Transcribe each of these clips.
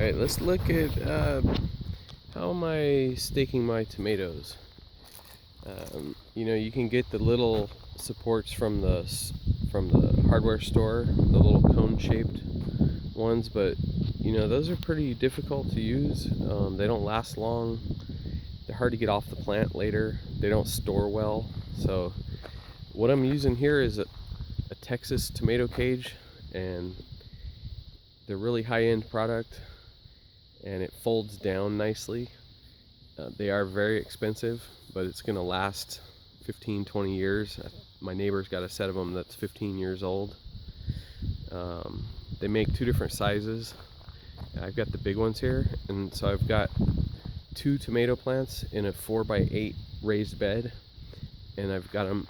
Alright, let's look at how am I staking my tomatoes. You can get the little supports from the hardware store, the little cone-shaped ones, but those are pretty difficult to use. They don't last long. They're hard to get off the plant later. They don't store well. So what I'm using here is a Texas tomato cage, and they're really high-end product, and it folds down nicely. They are very expensive, but it's going to last 15-20 years. My neighbor's got a set of them that's 15 years old. They make two different sizes. I've got the big ones here, and so I've got 2 tomato plants in a 4x8 raised bed, and I've got them,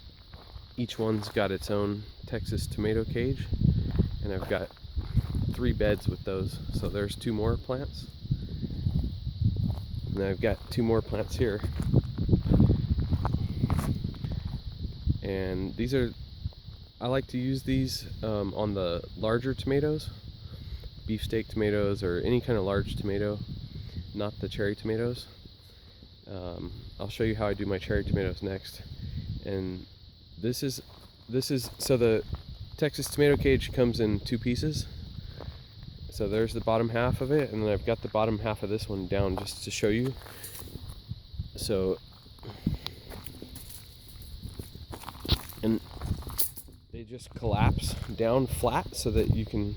each one's got its own Texas tomato cage, and I've got 3 beds with those. So there's 2 more plants, and I've got 2 more plants here. And I like to use these on the larger tomatoes, beefsteak tomatoes, or any kind of large tomato, not the cherry tomatoes. I'll show you how I do my cherry tomatoes next. And this is so the Texas tomato cage comes in 2 pieces. So there's the bottom half of it, and then I've got the bottom half of this one down just to show you. So, and they just collapse down flat so that you can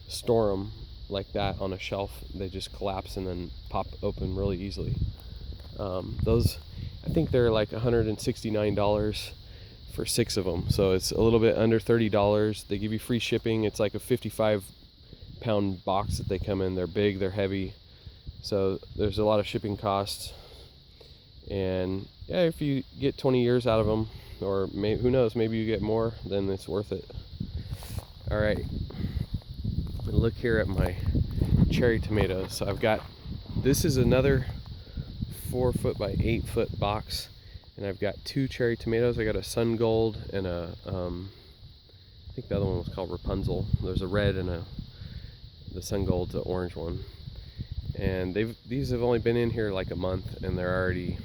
store them like that on a shelf. They just collapse and then pop open really easily. Those, I think they're like $169 for 6 of them, so it's a little bit under $30. They give you free shipping. It's like a 55-pound box that they come in. They're big, they're heavy, so there's a lot of shipping costs. And yeah, if you get 20 years out of them, or who knows, maybe you get more, then it's worth it. All right, look here at my cherry tomatoes. So I've got, this is another 4-foot by 8-foot box, and I've got 2 cherry tomatoes. I got a Sun Gold and a I think the other one was called Rapunzel. There's a red and the Sun Gold's the orange one. And these have only been in here like a month, and they're already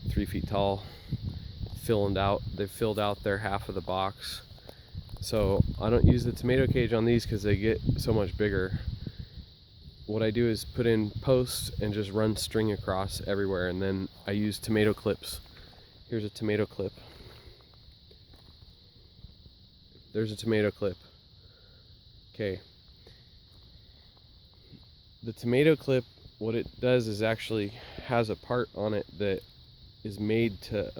3 feet tall, filling out. They've filled out their half of the box. So I don't use the tomato cage on these because they get so much bigger. What I do is put in posts and just run string across everywhere, and then I use tomato clips. Here's a tomato clip. There's a tomato clip. Okay. The tomato clip, what it does is actually has a part on it that is made to,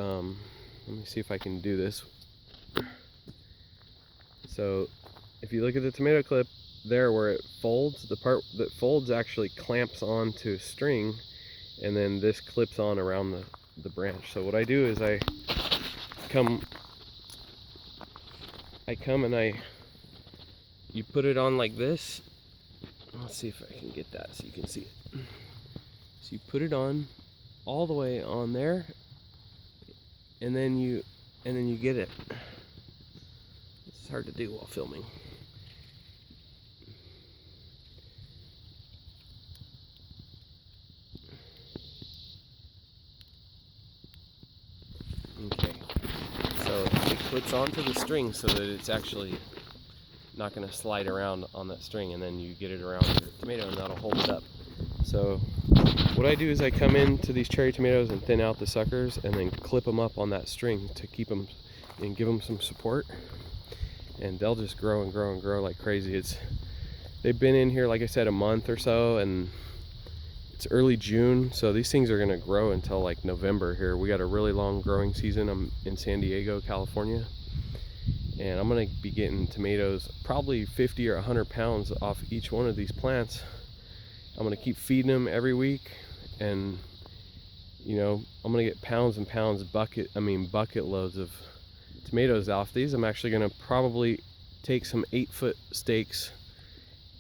let me see if I can do this. So if you look at the tomato clip there where it folds, the part that folds actually clamps onto a string, and then this clips on around the branch. So what I do is I come and you put it on like this. Let's see if I can get that so you can see it. So you put it on all the way on there, and then you get it. It's hard to do while filming. Okay, so it clips onto the string so that it's actually not going to slide around on that string, and then you get it around your tomato and that'll hold it up. So what I do is I come into these cherry tomatoes and thin out the suckers, and then clip them up on that string to keep them and give them some support, and they'll just grow and grow and grow like crazy. They've been in here, like I said, a month or so, and it's early June, so these things are going to grow until like November here. We got a really long growing season. I'm in San Diego, California, and I'm going to be getting tomatoes, probably 50 or 100 pounds off each one of these plants. I'm going to keep feeding them every week, and I'm going to get pounds and pounds, bucket loads of tomatoes off these. I'm actually going to probably take some 8-foot stakes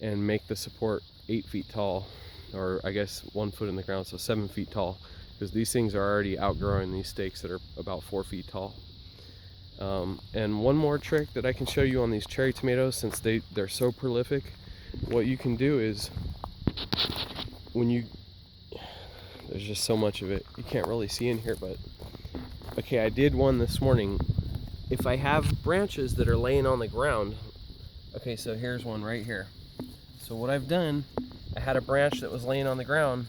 and make the support 8 feet tall, or I guess 1 foot in the ground, so 7 feet tall, because these things are already outgrowing these stakes that are about 4 feet tall. And one more trick that I can show you on these cherry tomatoes, since they're so prolific, what you can do is when you, there's just so much of it. You can't really see in here, but okay, I did one this morning. If I have branches that are laying on the ground, okay, so here's one right here. So what I've done, I had a branch that was laying on the ground.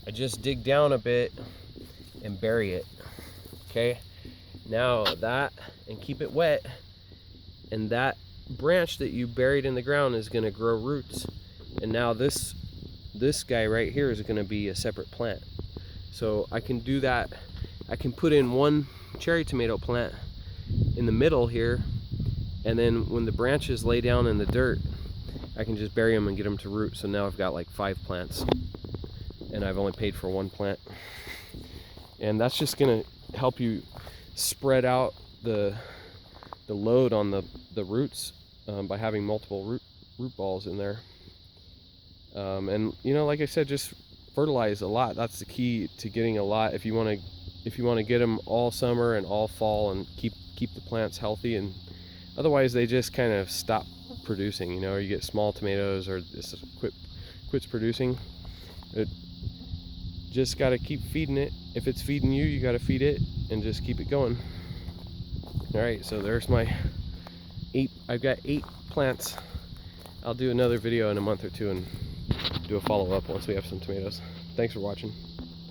I just dig down a bit and bury it. Okay, now that, and keep it wet, and that branch that you buried in the ground is going to grow roots, and now this guy right here is going to be a separate plant. So I can do that. I can put in one cherry tomato plant in the middle here, and then when the branches lay down in the dirt, I can just bury them and get them to root. So now I've got like 5 plants, and I've only paid for 1 plant. And that's just going to help you spread out the load on the roots by having multiple root balls in there. And you know, like I said, just fertilize a lot. That's the key to getting a lot. If you want to get them all summer and all fall and keep the plants healthy, and otherwise they just kind of stop producing, you know, or you get small tomatoes, or this quits producing. It just got to keep feeding it. If it's feeding you, you got to feed it, and just keep it going. All right, so there's my 8. I've got 8 plants. I'll do another video in a month or two and do a follow-up once we have some tomatoes. Thanks for watching.